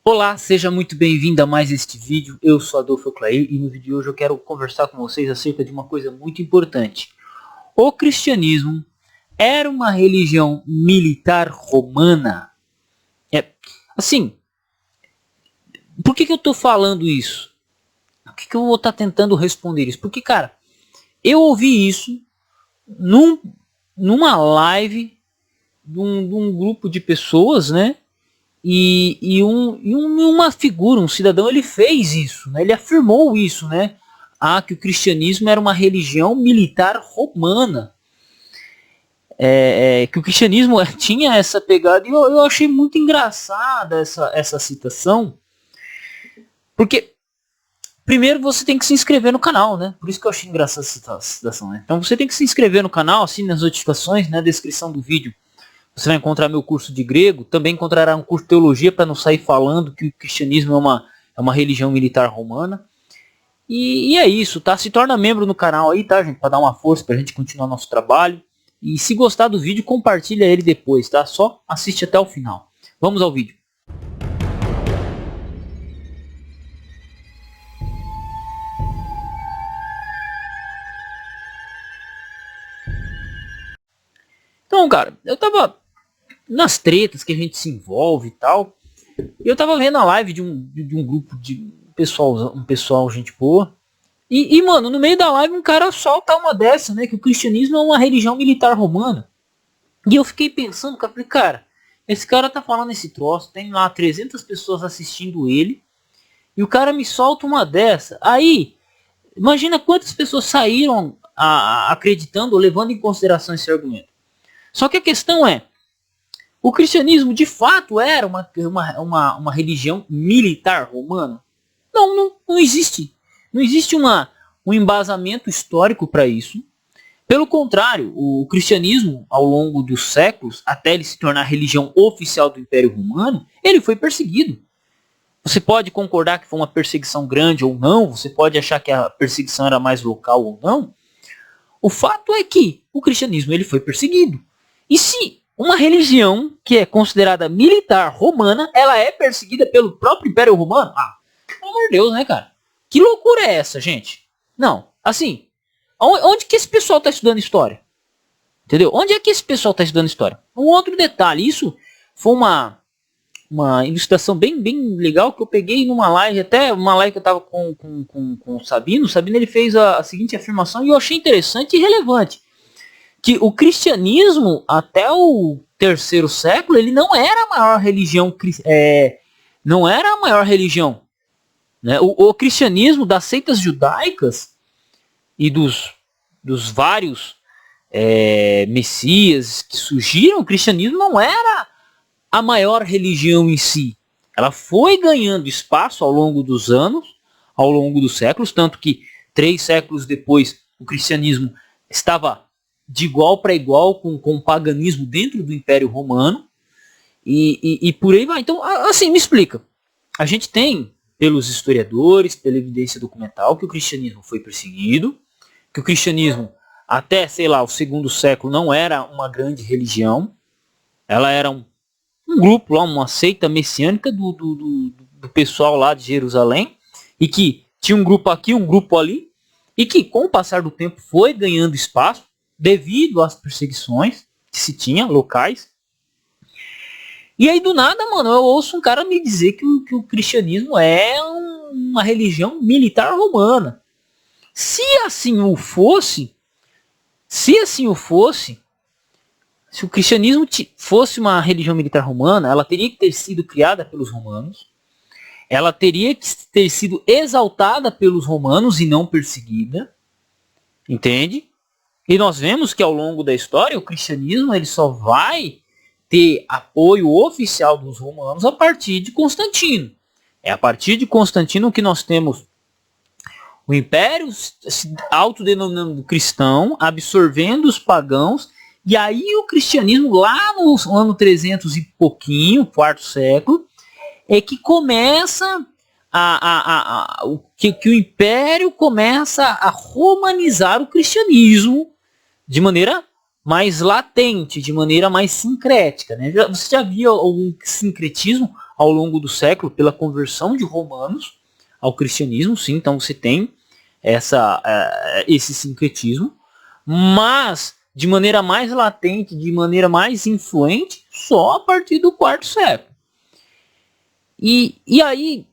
Olá, seja muito bem-vindo a mais este vídeo. Eu sou Adolfo Clair e no vídeo de hoje eu quero conversar com vocês acerca de uma coisa muito importante. O cristianismo era uma religião militar romana? Assim, por que eu estou falando isso? Por que eu vou estar tentando responder isso? Porque, cara, eu ouvi isso numa live de um grupo de pessoas, né? Uma figura, um cidadão, ele fez isso, né? Ele afirmou isso, né? Que o cristianismo era uma religião militar romana. Que o cristianismo tinha essa pegada, e eu achei muito engraçada essa citação, porque primeiro você tem que se inscrever no canal, né? Por isso que eu achei engraçada essa citação, né? Então você tem que se inscrever no canal, assim, nas notificações, na descrição do vídeo. Você vai encontrar meu curso de grego, também encontrará um curso de teologia para não sair falando que o cristianismo é uma religião militar romana. E é isso, tá? Se torna membro no canal aí, tá, gente? Para dar uma força para a gente continuar nosso trabalho. E se gostar do vídeo, compartilha ele depois, tá? Só assiste até o final. Vamos ao vídeo. Então, cara, eu tava nas tretas que a gente se envolve e tal. E eu tava vendo a live de um grupo de um pessoal gente boa. Mano, no meio da live um cara solta uma dessa, né? Que o cristianismo é uma religião militar romana. E eu fiquei pensando, cara, esse cara tá falando esse troço, tem lá 300 pessoas assistindo ele. E o cara me solta uma dessa. Aí, imagina quantas pessoas saíram acreditando ou levando em consideração esse argumento. Só que a questão é, o cristianismo de fato era uma religião militar romana? Não existe. Não existe um embasamento histórico para isso. Pelo contrário, o cristianismo, ao longo dos séculos, até ele se tornar a religião oficial do Império Romano, ele foi perseguido. Você pode concordar que foi uma perseguição grande ou não, você pode achar que a perseguição era mais local ou não. O fato é que o cristianismo ele foi perseguido. E se uma religião que é considerada militar romana, ela é perseguida pelo próprio Império Romano? Pelo amor de Deus, né, cara? Que loucura é essa, gente? Não, assim, onde que esse pessoal está estudando história? Entendeu? Onde é que esse pessoal está estudando história? Um outro detalhe, isso foi uma ilustração bem legal que eu peguei numa live, até uma live que eu estava com o Sabino. O Sabino ele fez a seguinte afirmação e eu achei interessante e relevante. Que o cristianismo, até o terceiro século, ele não era a maior religião, não era a maior religião. Né? O cristianismo das seitas judaicas e dos vários messias que surgiram, o cristianismo não era a maior religião em si. Ela foi ganhando espaço ao longo dos anos, ao longo dos séculos, tanto que 3 séculos depois o cristianismo estava de igual para igual com o paganismo dentro do Império Romano e por aí vai. Então, assim, me explica. A gente tem, pelos historiadores, pela evidência documental, que o cristianismo foi perseguido, que o cristianismo, até, sei lá, o 2º século, não era uma grande religião. Ela era um grupo lá, uma seita messiânica do pessoal lá de Jerusalém, e que tinha um grupo aqui, um grupo ali, e que com o passar do tempo foi ganhando espaço, devido às perseguições que se tinha, locais. E aí do nada, mano, eu ouço um cara me dizer que o cristianismo é uma religião militar romana. Se assim o fosse, se o cristianismo fosse uma religião militar romana, ela teria que ter sido criada pelos romanos, ela teria que ter sido exaltada pelos romanos e não perseguida, entende? E nós vemos que ao longo da história o cristianismo ele só vai ter apoio oficial dos romanos a partir de Constantino. É a partir de Constantino que nós temos o império se autodenominando cristão, absorvendo os pagãos, e aí o cristianismo lá no ano 300 e pouquinho, 4º século, é que começa que o império começa a romanizar o cristianismo de maneira mais latente, de maneira mais sincrética. Né? Você já viu algum sincretismo, ao longo do século pela conversão de romanos ao cristianismo, sim, então você tem esse sincretismo, mas de maneira mais latente, de maneira mais influente, só a partir do quarto século. E aí,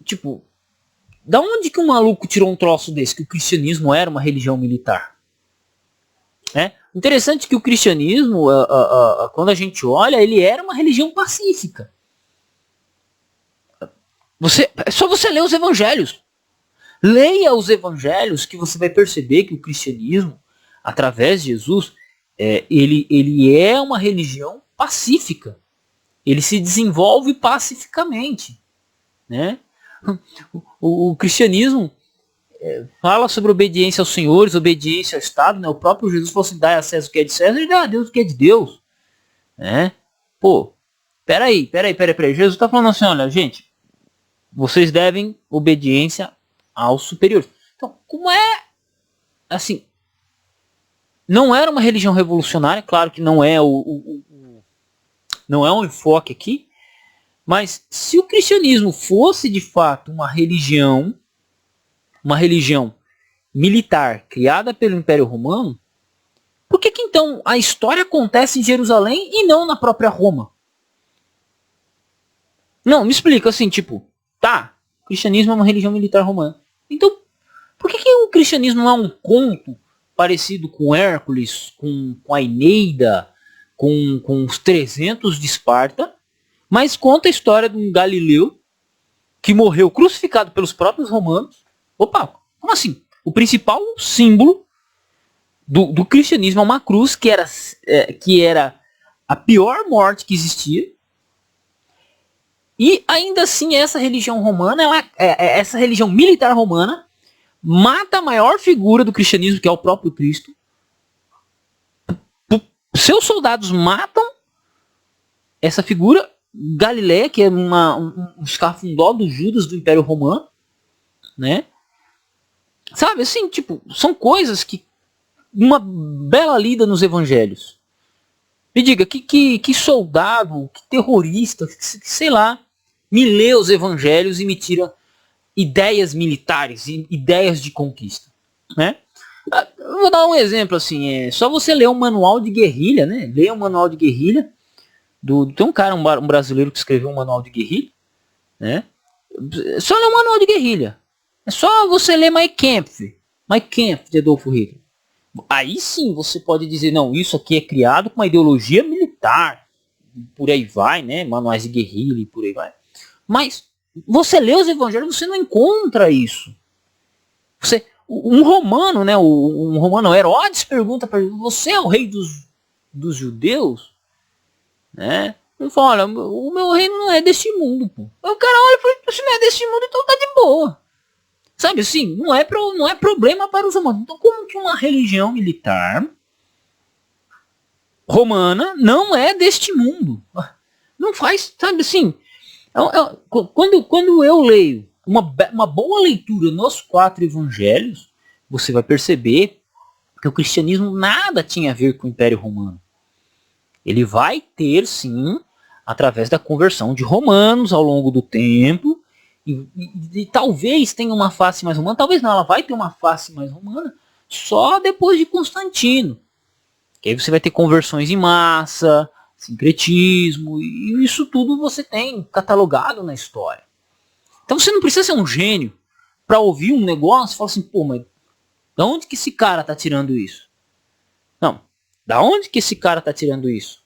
tipo, da onde que um maluco tirou um troço desse, que o cristianismo era uma religião militar? Interessante que o cristianismo, quando a gente olha, ele era uma religião pacífica. É só você ler os evangelhos. Leia os evangelhos que você vai perceber que o cristianismo, através de Jesus, ele é uma religião pacífica. Ele se desenvolve pacificamente, né? O cristianismo fala sobre obediência aos senhores, obediência ao Estado, né? O próprio Jesus falou assim, dai a César o que é de César e dá a Deus o que é de Deus, né? Pô, peraí. Jesus está falando assim, olha, gente, vocês devem obediência aos superiores. Então, como é, assim, não era uma religião revolucionária, claro que não é não é um enfoque aqui, mas se o cristianismo fosse de fato uma religião militar criada pelo Império Romano, por que então a história acontece em Jerusalém e não na própria Roma? Não, me explica assim, tipo, tá, o cristianismo é uma religião militar romana. Então, por que o cristianismo não é um conto parecido com Hércules, com a Eneida, com os 300 de Esparta, mas conta a história de um Galileu que morreu crucificado pelos próprios romanos? Opa, como assim? O principal símbolo do cristianismo é uma cruz que era a pior morte que existia. E ainda assim essa religião romana, essa religião militar romana, mata a maior figura do cristianismo, que é o próprio Cristo. Seus soldados matam essa figura, Galileia, que é um escafundó do Judas do Império Romano, né? Sabe, assim, tipo, são coisas que uma bela lida nos evangelhos. Me diga, que soldado, que terrorista, que sei lá, me lê os evangelhos e me tira ideias militares, ideias de conquista, né? Eu vou dar um exemplo assim, é só você ler um manual de guerrilha, né? Leia um manual de guerrilha tem um cara, um brasileiro que escreveu um manual de guerrilha, né? Só ler um manual de guerrilha. É só você ler Mein Kampf de Adolfo Hitler. Aí sim você pode dizer, não, isso aqui é criado com uma ideologia militar, por aí vai, né? Manuais de guerrilha e por aí vai. Mas você lê os evangelhos, você não encontra isso. Um romano, né? Um romano, Herodes, pergunta para ele, você é o rei dos judeus? Né? Ele fala, olha, o meu reino não é deste mundo, pô. O cara olha e fala, se não é deste mundo, então tá de boa. Sabe assim, não é problema para os romanos. Então como que uma religião militar romana não é deste mundo? Não faz, sabe assim, quando eu leio uma boa leitura nos 4 evangelhos, você vai perceber que o cristianismo nada tinha a ver com o Império Romano. Ele vai ter, sim, através da conversão de romanos ao longo do tempo, e talvez tenha uma face mais romana, talvez não, ela vai ter uma face mais romana só depois de Constantino. Que aí você vai ter conversões em massa, sincretismo, e isso tudo você tem catalogado na história. Então você não precisa ser um gênio para ouvir um negócio e falar assim, pô, mas da onde que esse cara tá tirando isso? Não, da onde que esse cara tá tirando isso?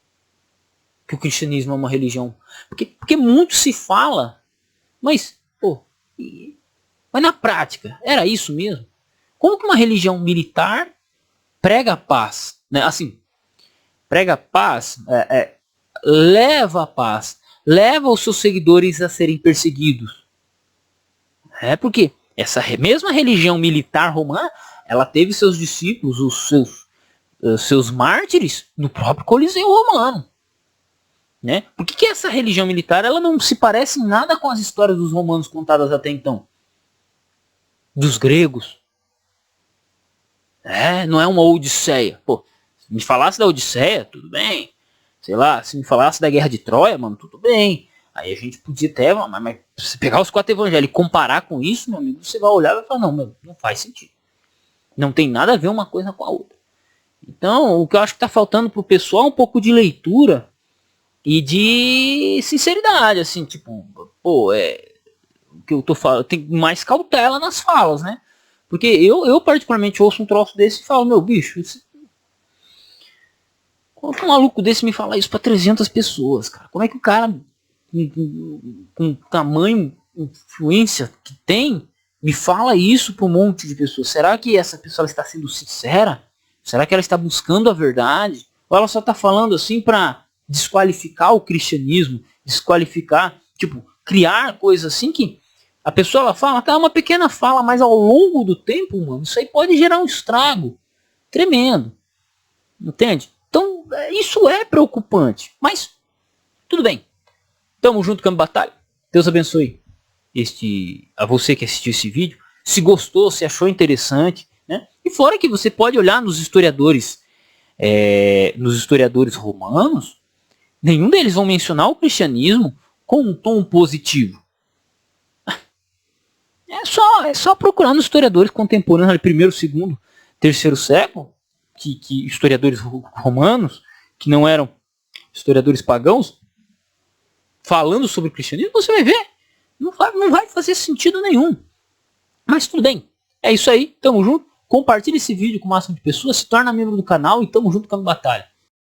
Que o cristianismo é uma religião. Porque muito se fala, mas, pô, mas na prática, era isso mesmo? Como que uma religião militar prega a paz? Né? Assim, prega a paz, leva a paz, leva os seus seguidores a serem perseguidos. Porque essa mesma religião militar romana, ela teve seus discípulos, os seus mártires no próprio Coliseu romano. Né? Por que essa religião militar ela não se parece em nada com as histórias dos romanos contadas até então? Dos gregos. Não é uma Odisseia. Pô, se me falasse da Odisseia, tudo bem. Sei lá, se me falasse da Guerra de Troia, mano, tudo bem. Aí a gente podia até, mas se você pegar os 4 evangelhos e comparar com isso, meu amigo, você vai olhar e vai falar, não, meu, não faz sentido. Não tem nada a ver uma coisa com a outra. Então, o que eu acho que está faltando pro pessoal é um pouco de leitura e de sinceridade, assim, tipo, pô, o que eu tô falando, tem mais cautela nas falas, né? Porque eu particularmente ouço um troço desse e falo, meu bicho, como que um maluco desse me fala isso pra 300 pessoas, cara? Como é que o cara com tamanho, influência que tem, me fala isso pra um monte de pessoas? Será que essa pessoa está sendo sincera? Será que ela está buscando a verdade? Ou ela só está falando assim pra desqualificar o cristianismo, desqualificar, tipo, criar coisas assim que a pessoa ela fala, tá, uma pequena fala, mas ao longo do tempo, mano, isso aí pode gerar um estrago tremendo. Entende? Então, isso é preocupante. Mas, tudo bem. Tamo junto, Campo Batalha. Deus abençoe a você que assistiu esse vídeo. Se gostou, se achou interessante, né? E fora que você pode olhar nos historiadores romanos, nenhum deles vão mencionar o cristianismo com um tom positivo. É só procurar nos historiadores contemporâneos, primeiro, segundo, terceiro século, que historiadores romanos, que não eram historiadores pagãos, falando sobre o cristianismo, você vai ver. Não vai fazer sentido nenhum. Mas tudo bem. É isso aí. Tamo junto. Compartilhe esse vídeo com o máximo de pessoas. Se torna membro do canal e tamo junto com a batalha.